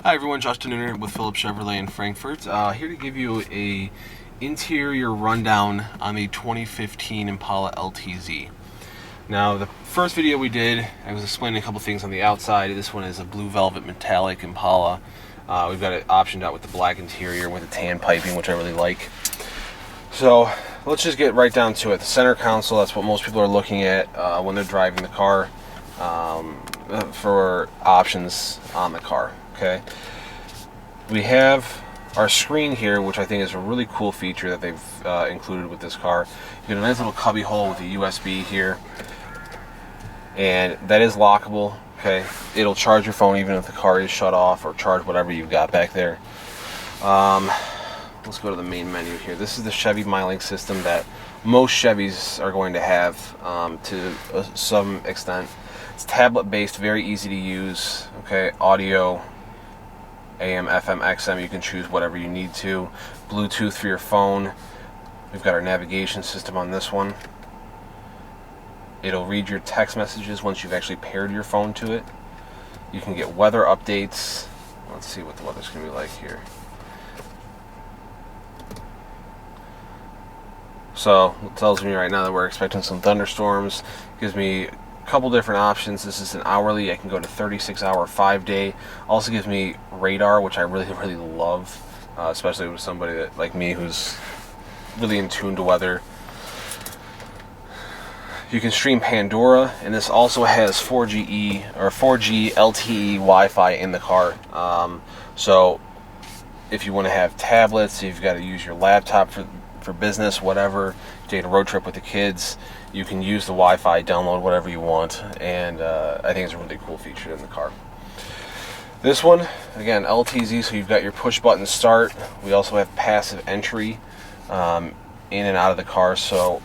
Hi everyone, Justin here with Phillips Chevrolet in Frankfurt. Here to give you a interior rundown on the 2015 Impala LTZ. Now, the first video we did, I was explaining a couple things on the outside. This one is a blue velvet metallic Impala. We've got it optioned out with the black interior with the tan piping, which I really like. So let's just get right down to it. The center console, that's what most people are looking at when they're driving the car for options on the car. Okay, we have our screen here, which I think is a really cool feature that they've included with this car. You get a nice little cubby hole with a USB here, and that is lockable. Okay, it'll charge your phone even if the car is shut off, or charge whatever you've got back there. Let's go to the main menu here. This is the Chevy MyLink system that most Chevys are going to have to some extent. It's tablet based, very easy to use. Okay, audio, AM, FM, XM, you can choose whatever you need to. Bluetooth for your phone. We've got our navigation system on this one. It'll read your text messages once you've actually paired your phone to it. You can get weather updates. Let's see what the weather's going to be like here. So it tells me right now that we're expecting some thunderstorms. Gives me a couple different options. This is an hourly. I can go to 36-hour, 5-day. Also gives me radar, which I really love, especially with somebody that, like me, who's really in tune to weather. You can stream Pandora, and this also has 4G LTE Wi-Fi in the car. So if you want to have tablets, if you've got to use your laptop for business, whatever, take a road trip with the kids, you can use the Wi-Fi, download whatever you want, and I think it's a really cool feature in the car. This one, again, LTZ, so you've got your push button start. We also have passive entry in and out of the car, so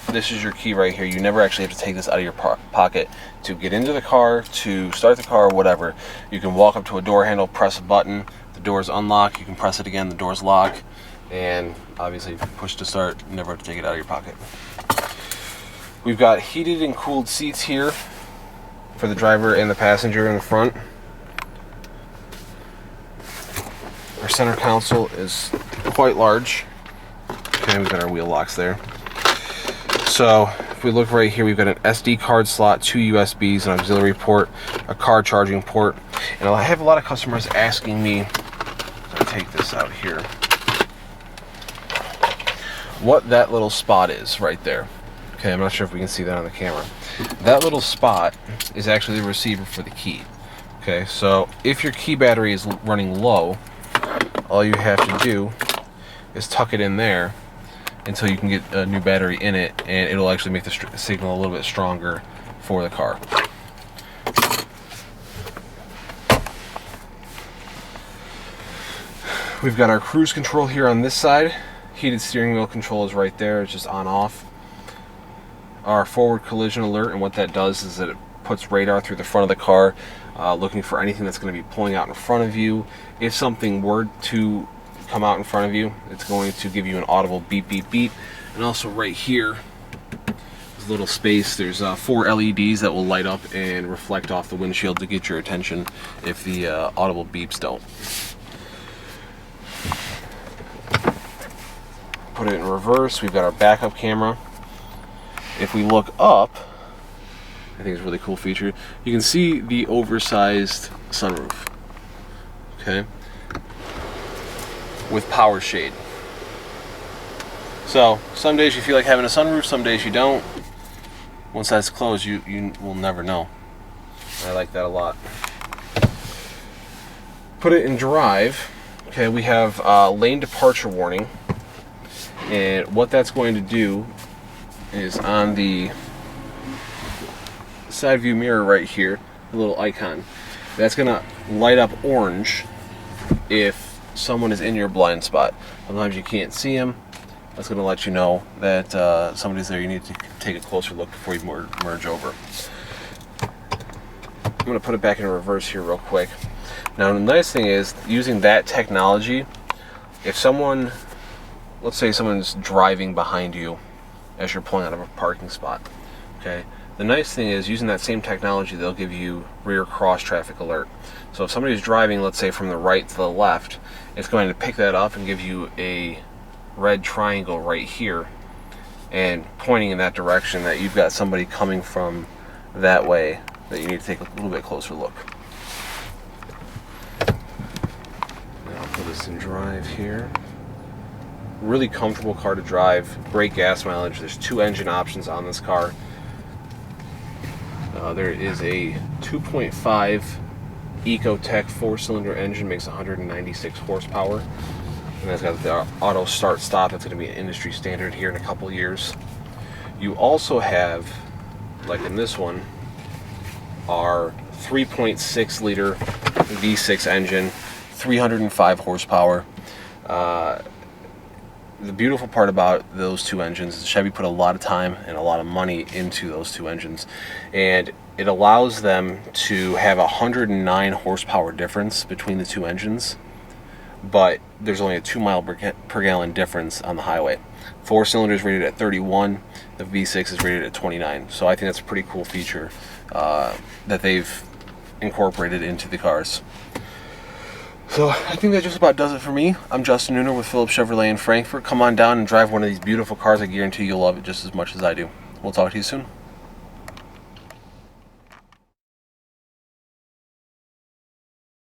this is your key right here. You never actually have to take this out of your pocket to get into the car, to start the car, whatever. You can walk up to a door handle, press a button, the doors unlock, you can press it again, the doors lock, and obviously push to start, you never have to take it out of your pocket. We've got heated and cooled seats here for the driver and the passenger in the front. Our center console is quite large. Okay, we've got our wheel locks there. So if we look right here, we've got an SD card slot, 2 USBs, an auxiliary port, a car charging port, and I have a lot of customers asking me, I'll take this out here, what that little spot is right there. Okay, I'm not sure if we can see that on the camera. That little spot is actually the receiver for the key. Okay, so if your key battery is running low, all you have to do is tuck it in there until you can get a new battery in it, and it'll actually make the signal a little bit stronger for the car. We've got our cruise control here on this side. Heated steering wheel control is right there, it's just on off. Our forward collision alert, and what that does is that it puts radar through the front of the car, looking for anything that's going to be pulling out in front of you. If something were to come out in front of you, it's going to give you an audible beep beep beep. And also right here, there's a little space, there's 4 LEDs that will light up and reflect off the windshield to get your attention if the audible beeps don't. Put it in reverse. We've got our backup camera. If we look up, I think it's a really cool feature, you can see the oversized sunroof, okay, with power shade. So some days you feel like having a sunroof, some days you don't. Once that's closed, you will never know. I like that a lot. Put it in drive. Okay, we have lane departure warning. And what that's going to do is on the side view mirror right here, the little icon, that's going to light up orange if someone is in your blind spot. Sometimes you can't see them. That's going to let you know that somebody's there. You need to take a closer look before you merge over. I'm going to put it back in reverse here real quick. Now the nice thing is, using that technology, if someone, let's say someone's driving behind you as you're pulling out of a parking spot, okay, The nice thing is, using that same technology, they'll give you rear cross traffic alert. So if somebody's driving, let's say from the right to the left, it's going to pick that up and give you a red triangle right here and pointing in that direction that you've got somebody coming from that way that you need to take a little bit closer look. Now I'll put this in drive here. Really comfortable car to drive, great gas mileage. There's 2 engine options on this car. There is a 2.5 Ecotech 4-cylinder engine, makes 196 horsepower. And that's got the auto start stop. That's going to be an industry standard here in a couple years. You also have, like in this one, our 3.6 liter V6 engine, 305 horsepower. The beautiful part about those 2 engines is Chevy put a lot of time and a lot of money into those 2 engines, and it allows them to have 109 horsepower difference between the 2 engines, but there's only a 2 mile per gallon difference on the highway. 4 cylinders rated at 31, the V6 is rated at 29. So I think that's a pretty cool feature that they've incorporated into the cars. So I think that just about does it for me. I'm Justin Nooner with Phillips Chevrolet in Frankfort. Come on down and drive one of these beautiful cars. I guarantee you'll love it just as much as I do. We'll talk to you soon.